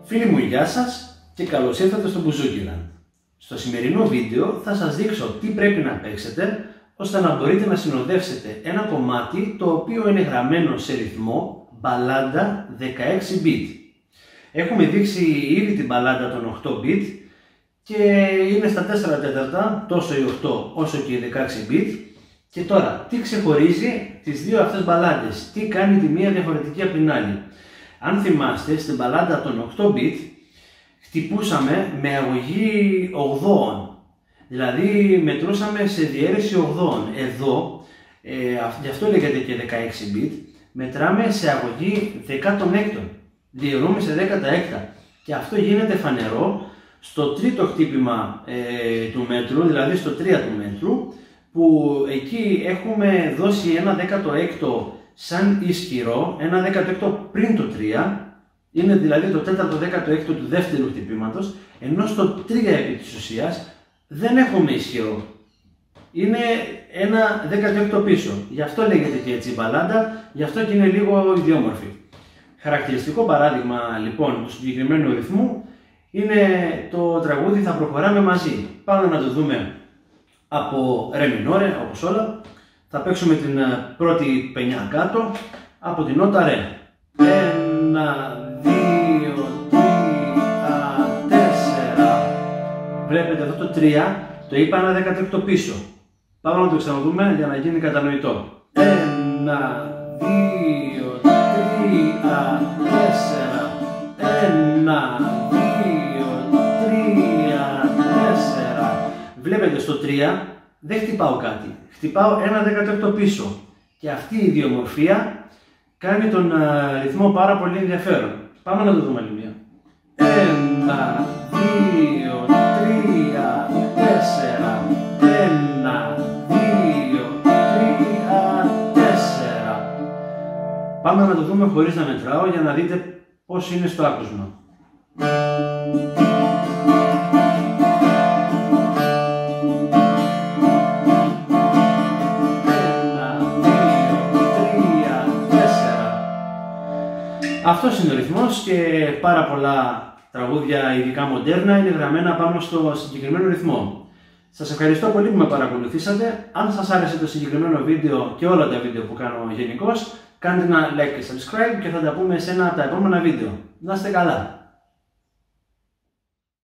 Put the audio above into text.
Φίλοι μου, γεια σας και καλώς ήρθατε στο Μπουζούκιland. Στο σημερινό βίντεο θα σας δείξω τι πρέπει να παίξετε ώστε να μπορείτε να συνοδεύσετε ένα κομμάτι το οποίο είναι γραμμένο σε ρυθμό μπαλάντα 16 bit. Έχουμε δείξει ήδη την μπαλάντα των 8 bit και είναι στα 4 τέταρτα τόσο η 8 όσο και η 16 bit. Και τώρα, τι ξεχωρίζει τις δύο αυτές μπαλάντες, τι κάνει τη μία διαφορετική από την άλλη. Αν θυμάστε, στην μπαλάντα των 8 bit χτυπούσαμε με αγωγή 8. Δηλαδή μετρούσαμε σε διαίρεση 8. Εδώ, γι' αυτό λέγεται και 16 bit, μετράμε σε αγωγή 16. Διαιρούμε σε 16. Και αυτό γίνεται φανερό στο τρίτο χτύπημα του μέτρου, δηλαδή στο 3 του μέτρου, που εκεί έχουμε δώσει ένα 16ο σαν ισχυρό, ένα 16ο πριν το 3, είναι δηλαδή το 4ο 16ο του δεύτερου χτυπήματος, ενώ στο 3 επί της ουσίας δεν έχουμε ισχυρό. Είναι ένα 16ο πίσω. Γι' αυτό λέγεται και έτσι η μπαλάντα, γι' αυτό και είναι λίγο ιδιόμορφη. Χαρακτηριστικό παράδειγμα λοιπόν του συγκεκριμένου ρυθμού είναι το τραγούδι «Θα προχωράμε μαζί». Πάμε να το δούμε από ρε μινόρε, όπως όλα. Θα παίξουμε την πρώτη πενιά κάτω από την νότα ρε. 1, 2, 3, 4. Βλέπετε εδώ το 3, το είπα ένα 16ο πίσω. Πάμε να το ξαναδούμε για να γίνει κατανοητό. 1, 2, 3, 4. 1, 2, 3, 4. Βλέπετε στο 3 δεν χτυπάω κάτι. Χτυπάω ένα 16ο πίσω. Και αυτή η ιδιομορφία κάνει τον ρυθμό πάρα πολύ ενδιαφέρον. Πάμε να το δούμε άλλη μία. 1, 2, 3, 4. 1, 2, 3, 4. Πάμε να το δούμε χωρίς να μετράω για να δείτε πώς είναι στο άκουσμα. Αυτός είναι ο ρυθμός και πάρα πολλά τραγούδια, ειδικά μοντέρνα, είναι γραμμένα πάνω στο συγκεκριμένο ρυθμό. Σας ευχαριστώ πολύ που με παρακολουθήσατε. Αν σας άρεσε το συγκεκριμένο βίντεο και όλα τα βίντεο που κάνω γενικώς, κάντε ένα like και subscribe και θα τα πούμε σε ένα από τα επόμενα βίντεο. Να είστε καλά!